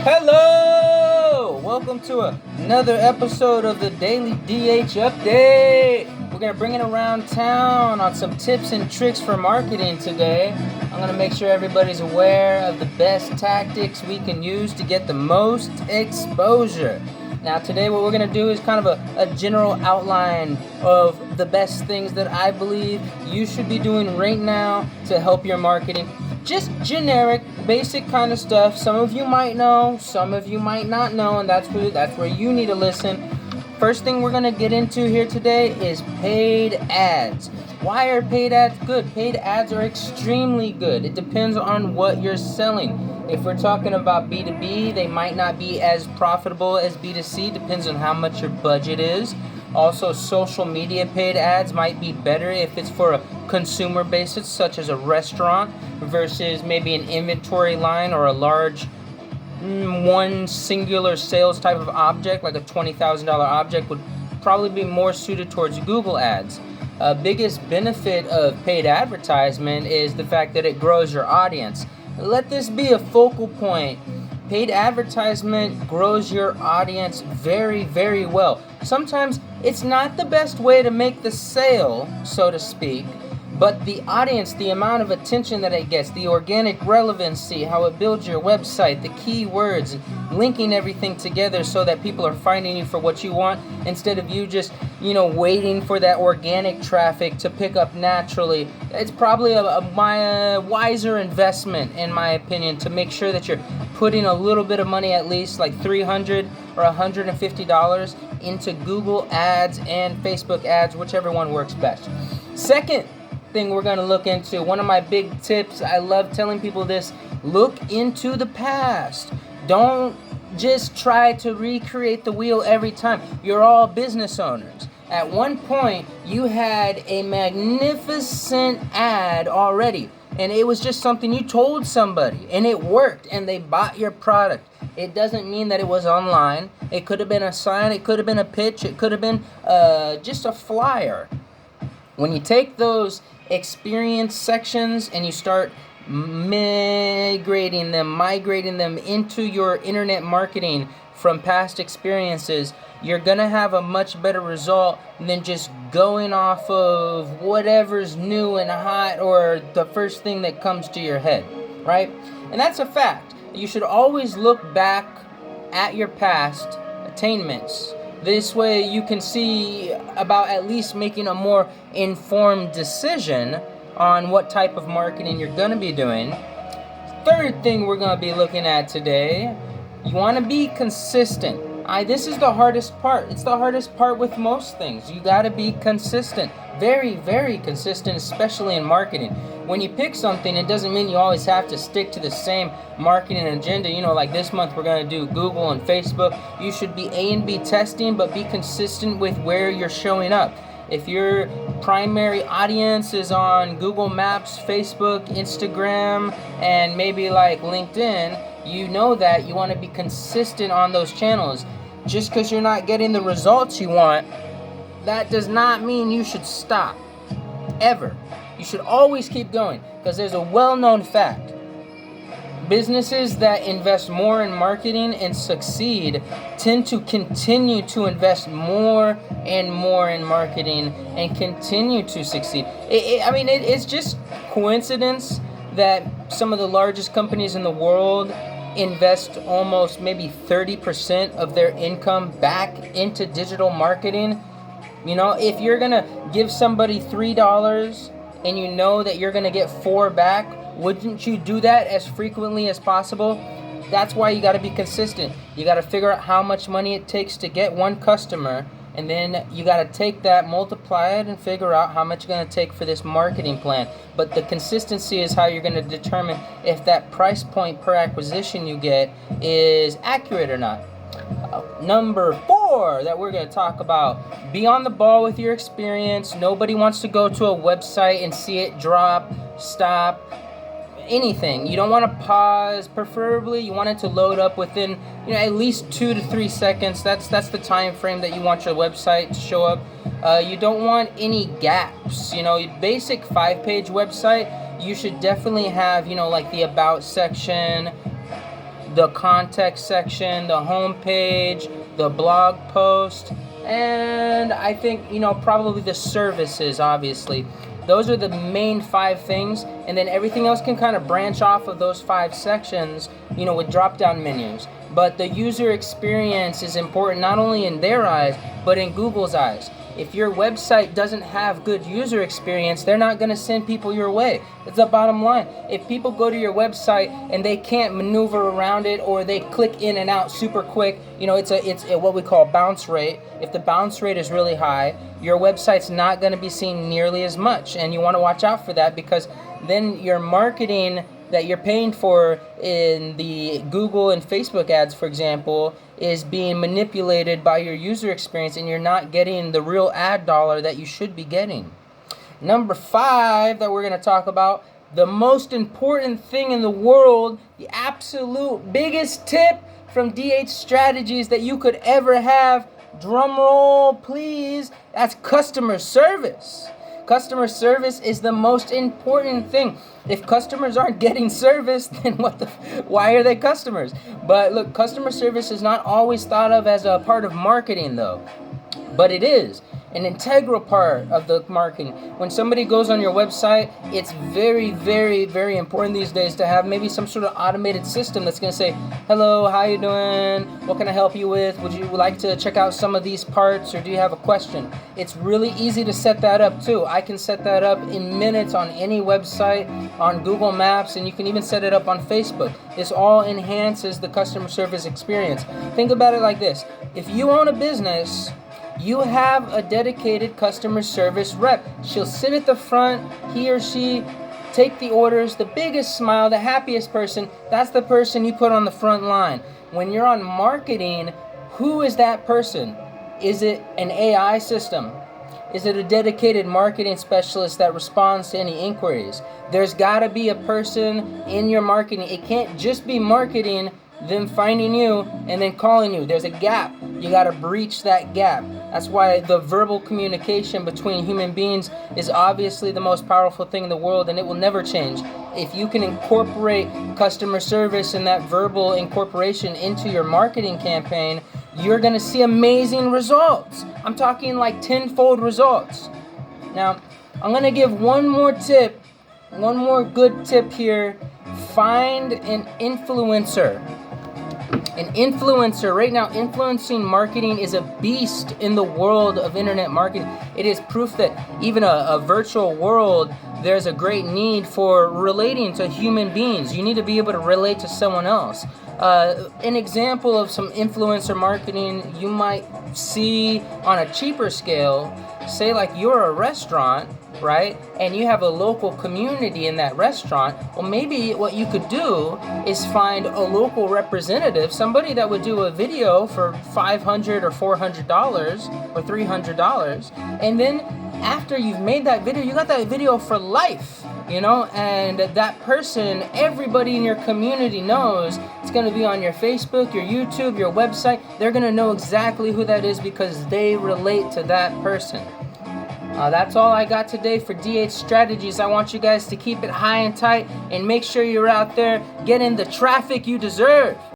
Hello! Welcome to another episode of the Daily DH Update. We're going to bring it around town on some tips and tricks for marketing today. I'm going to make sure everybody's aware of the best tactics we can use to get the most exposure. Now today what we're going to do is kind of a general outline of the best things that I believe you should be doing right now to help your marketing. Just generic, basic kind of stuff. Some of you might know, some of you might not know, and that's where you need to listen. First thing we're going to get into here today is paid ads. Why are paid ads good? Paid ads are extremely good. It depends on what you're selling. If we're talking about B2B, they might not be as profitable as B2C. Depends on how much your budget is. Also, social media paid ads might be better if it's for a consumer basis, such as a restaurant, versus maybe an inventory line or a large one singular sales type of object, like a $20,000 object, would probably be more suited towards Google ads. Biggest benefit of paid advertisement is the fact that it grows your audience. Let this be a focal point. Paid advertisement grows your audience very, very well. Sometimes it's not the best way to make the sale, so to speak, but the audience, the amount of attention that it gets, the organic relevancy, how it builds your website, the keywords, linking everything together so that people are finding you for what you want instead of you just, waiting for that organic traffic to pick up naturally. It's probably a wiser investment, in my opinion, to make sure that you're putting a little bit of money, at least like $300 or $150 into Google ads and Facebook ads, whichever one works best. Second thing we're going to look into, one of my big tips, I love telling people this: look into the past. Don't just try to recreate the wheel every time. You're all business owners. At one point, you had a magnificent ad already, and it was just something you told somebody, and it worked, and they bought your product. It doesn't mean that it was online. It could have been a sign, it could have been a pitch, it could have been just a flyer. When you take those experience sections and you start migrating them into your internet marketing from past experiences, you're going to have a much better result than just going off of whatever's new and hot or the first thing that comes to your head, right? And that's a fact. You should always look back at your past attainments. This way you can see about at least making a more informed decision on what type of marketing you're going to be doing. Third thing we're going to be looking at today, you want to be consistent. This is the hardest part. It's the hardest part with most things. You got to be consistent. Very, very consistent, especially in marketing. When you pick something, it doesn't mean you always have to stick to the same marketing agenda. Like this month we're going to do Google and Facebook. You should be A and B testing, but be consistent with where you're showing up. If your primary audience is on Google Maps, Facebook, Instagram, and maybe like LinkedIn, you know that you want to be consistent on those channels. Just because you're not getting the results you want, that does not mean you should stop. Ever. You should always keep going, because there's a well-known fact. Businesses that invest more in marketing and succeed tend to continue to invest more and more in marketing and continue to succeed. It's just coincidence that some of the largest companies in the world invest almost maybe 30% of their income back into digital marketing. If you're going to give somebody $3 and you know that you're going to get 4 back, wouldn't you do that as frequently as possible? That's why you got to be consistent. You got to figure out how much money it takes to get one customer, and then you got to take that, multiply it, and figure out how much it's going to take for this marketing plan. But the consistency is how you're going to determine if that price point per acquisition you get is accurate or not. Number 4 that we're going to talk about, be on the ball with your experience. Nobody wants to go to a website and see it drop, stop, anything. You don't want to pause. Preferably you want it to load up within at least 2 to 3 seconds. That's the time frame that you want your website to show up. You don't want any gaps. Basic 5-page website, you should definitely have like the about section, the context section, the home page, the blog post, and I think, probably the services, obviously. Those are the main 5 things, and then everything else can kind of branch off of those 5 sections, with drop-down menus. But the user experience is important not only in their eyes, but in Google's eyes. If your website doesn't have good user experience, they're not going to send people your way. It's the bottom line. If people go to your website and they can't maneuver around it, or they click in and out super quick, it's what we call bounce rate. If the bounce rate is really high, your website's not going to be seen nearly as much, and you want to watch out for that, because then your marketing that you're paying for in the Google and Facebook ads, for example, is being manipulated by your user experience, and you're not getting the real ad dollar that you should be getting. Number 5 that we're going to talk about, the most important thing in the world, the absolute biggest tip from DH Strategies that you could ever have, drum roll please, that's customer service. Customer service is the most important thing. If customers aren't getting service, then why are they customers? But look, customer service is not always thought of as a part of marketing though, but it is an integral part of the marketing. When somebody goes on your website, it's very, very, very important these days to have maybe some sort of automated system that's going to say, hello, how you doing? What can I help you with? Would you like to check out some of these parts, or do you have a question? It's really easy to set that up too. I can set that up in minutes on any website, on Google Maps, and you can even set it up on Facebook. This all enhances the customer service experience. Think about it like this. If you own a business, you have a dedicated customer service rep. She'll sit at the front, he or she take the orders, the biggest smile, the happiest person, that's the person you put on the front line. When you're on marketing, who is that person? Is it an AI system? Is it a dedicated marketing specialist that responds to any inquiries? There's got to be a person in your marketing. It can't just be marketing, them finding you and then calling you. There's a gap. You got to breach that gap. That's why the verbal communication between human beings is obviously the most powerful thing in the world, and it will never change. If you can incorporate customer service and that verbal incorporation into your marketing campaign, you're going to see amazing results. I'm talking like tenfold results. Now, I'm going to give one more tip, one more good tip here. Find an influencer. An influencer. Right now, influencing marketing is a beast in the world of internet marketing. It is proof that even a virtual world, there's a great need for relating to human beings. You need to be able to relate to someone else. An example of some influencer marketing you might see on a cheaper scale, say like you're a restaurant, right? And you have a local community in that restaurant. Well, maybe what you could do is find a local representative, somebody that would do a video for $500 or $400 or $300. And then after you've made that video, you got that video for life, and that person, everybody in your community knows it's going to be on your Facebook, your YouTube, your website. They're going to know exactly who that is because they relate to that person. That's all I got today for DH Strategies. I want you guys to keep it high and tight and make sure you're out there getting the traffic you deserve.